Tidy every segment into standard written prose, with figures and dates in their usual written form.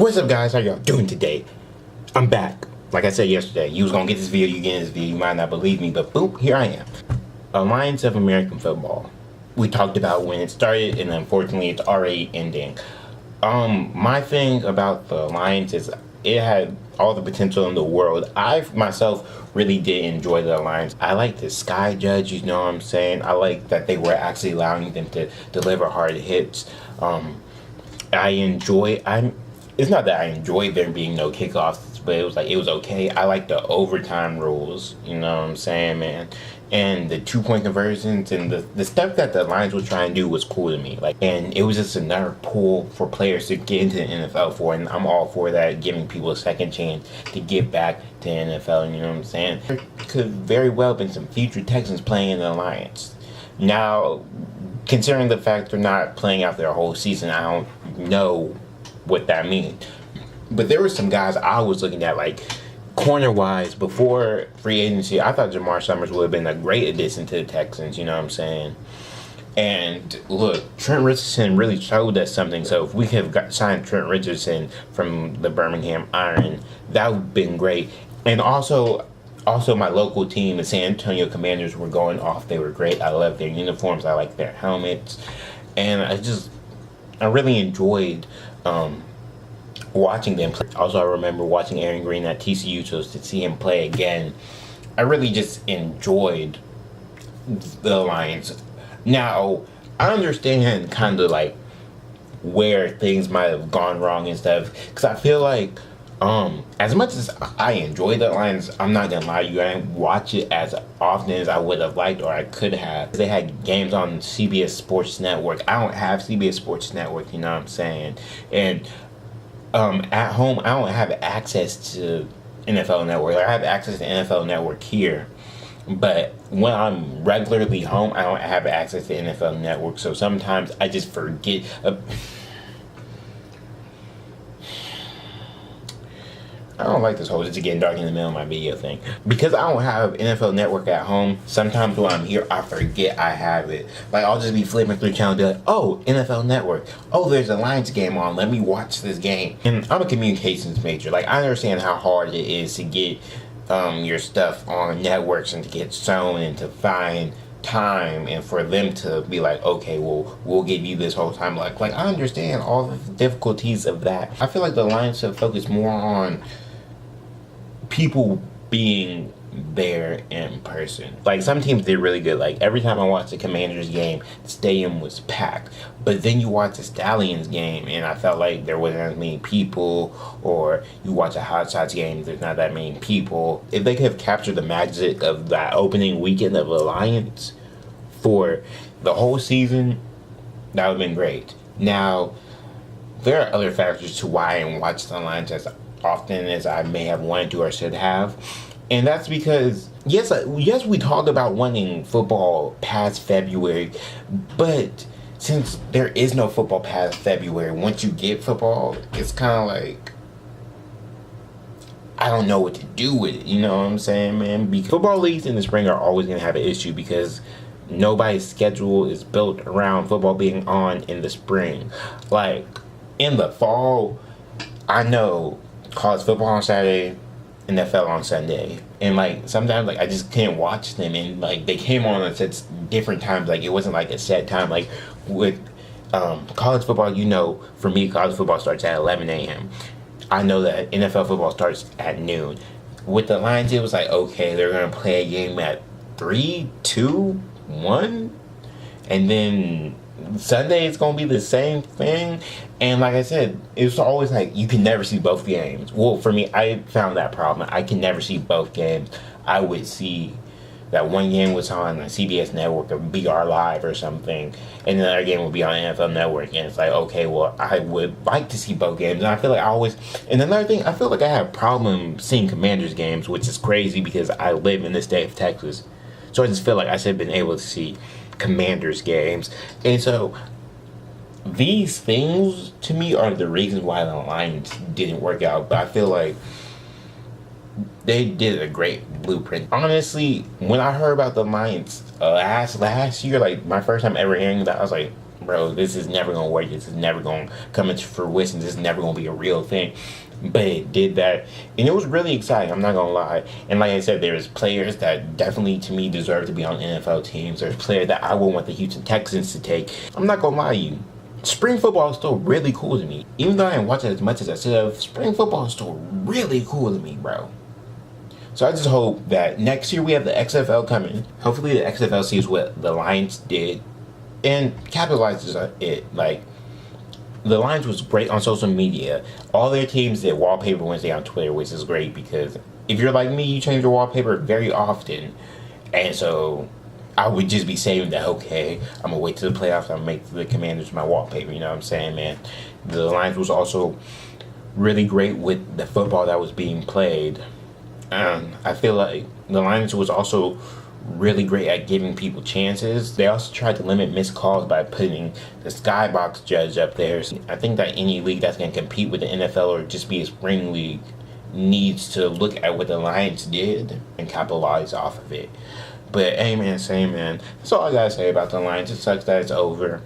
What's up, guys? How y'all doing today? I'm back. Like I said yesterday, you was gonna get this video, you get this video, you might not believe me, but boop, here I am. Alliance of American Football. We talked about when it started, and unfortunately it's already ending. My thing about the Alliance is it had all the potential in the world. I myself really did enjoy the Alliance. I like the Sky Judge, you know what I'm saying? I like that they were actually allowing them to deliver hard hits. It's not that I enjoyed there being no kickoffs, but it was okay. I like the overtime rules, you know what I'm saying, man? And the 2-point conversions and the stuff that the Lions was trying to do was cool to me. And it was just another pool for players to get into the NFL for, and I'm all for that, giving people a second chance to get back to the NFL, you know what I'm saying? There could very well have been some future Texans playing in the Alliance. Now, considering the fact they're not playing out their whole season, I don't know what that means. But there were some guys I was looking at, like corner-wise, before free agency. I thought Jamar Summers would have been a great addition to the Texans, you know what I'm saying? And look, Trent Richardson really showed us something. So if we could have signed Trent Richardson from the Birmingham Iron, that would have been great. And also my local team, the San Antonio Commanders, were going off. They were great. I love their uniforms. I like their helmets. And I really enjoyed watching them play. Also, I remember watching Aaron Green at TCU, so to see him play again, I really just enjoyed the Lions. Now, I understand kind of like where things might have gone wrong and stuff, because I feel like as much as I enjoy the Lions, I'm not gonna lie to you, I didn't watch it as often as I would have liked or I could have. They had games on CBS Sports Network. I don't have CBS Sports Network, you know what I'm saying? And at home, I don't have access to NFL Network. I have access to NFL Network here, but when I'm regularly home, I don't have access to NFL Network. So sometimes I just forget. I don't like this whole "it's getting dark in the middle of my video" thing. Because I don't have NFL Network at home, sometimes when I'm here, I forget I have it. Like, I'll just be flipping through channels, be like, oh, NFL Network. Oh, there's a Lions game on. Let me watch this game. And I'm a communications major. Like, I understand how hard it is to get your stuff on networks and to get shown and to find time and for them to be like, okay, well, we'll give you this whole time. Like I understand all the difficulties of that. I feel like the Lions have focused more on people being there in person. Like, some teams did really good. Like, every time I watched the Commanders game, the stadium was packed. But then you watch the Stallions game, and I felt like there wasn't as many people. Or you watch a Hot Shots game, there's not that many people. If they could have captured the magic of that opening weekend of Alliance for the whole season, that would have been great. Now, there are other factors to why I didn't watch the Alliance as often as I may have wanted to or should have. And that's because, yes, we talked about wanting football past February, but since there is no football past February, once you get football, it's kind of like, I don't know what to do with it, you know what I'm saying, man? Because football leagues in the spring are always going to have an issue because nobody's schedule is built around football being on in the spring. Like, in the fall, I know college football on Saturday, NFL on Sunday, and like sometimes like I just couldn't watch them, and like they came on at different times. Like, it wasn't like a set time. Like with college football, you know, for me, college football starts at 11 a.m. I know that NFL football starts at noon. With the Lions, it was like, okay, they're gonna play a game at 3, 2, 1, and then Sunday it's gonna be the same thing. And like I said, it's always like you can never see both games. Well, for me, I found that problem. I can never see both games. I would see that one game was on the CBS Network or BR Live or something, and the other game would be on NFL Network. And it's like, okay, well, I would like to see both games. And I feel like and another thing, I feel like I have a problem seeing Commanders games, which is crazy because I live in the state of Texas. So I just feel like I should have been able to see Commanders games. And so these things to me are the reasons why the Lions didn't work out. But I feel like they did a great blueprint. Honestly, when I heard about the Lions last year, like my first time ever hearing that, I was like, bro, this is never gonna work. This is never gonna come into fruition. This is never gonna be a real thing. But it did that, and it was really exciting. I'm not gonna lie. And like I said, there's players that definitely, to me, deserve to be on NFL teams. There's players that I would want the Houston Texans to take. I'm not gonna lie to you. Spring football is still really cool to me. Even though I didn't watch it as much as I should have, spring football is still really cool to me, bro. So I just hope that next year we have the XFL coming. Hopefully the XFL sees what the Lions did and capitalizes on it. Like, the Lions was great on social media. All their teams did Wallpaper Wednesday on Twitter, which is great because if you're like me, you change your wallpaper very often. And so I would just be saying that, okay, I'm going to wait till the playoffs. I'm going to make the Commanders my wallpaper. You know what I'm saying, man? The Lions was also really great with the football that was being played. I feel like the Lions was also really great at giving people chances. They also tried to limit missed calls by putting the skybox judge up there. So I think that any league that's going to compete with the NFL or just be a spring league needs to look at what the Lions did and capitalize off of it. But hey, man, same man. That's all I gotta say about the Lions. It sucks that it's over.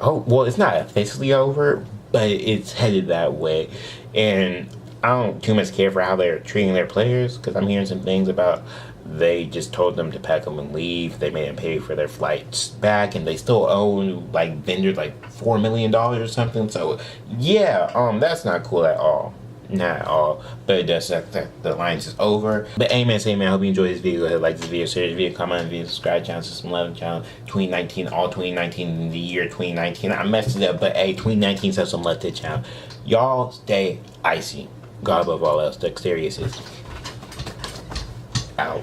Oh, well, it's not officially over, but it's headed that way. And I don't too much care for how they're treating their players because I'm hearing some things about they just told them to pack them and leave. They made them pay for their flights back, and they still owe like vendors like $4 million or something. So yeah, that's not cool at all. Not at all. But it does suck that the Lions is over. But amen, say man, I hope you enjoyed this video. Go ahead, like this video, share this video, comment on the video, subscribe to channel, System 11 channel, 2019, all 2019 in the year 2019. I messed it up, but hey, 2019 says some love to the channel. Y'all stay icy. God above all else, Dexterious is out.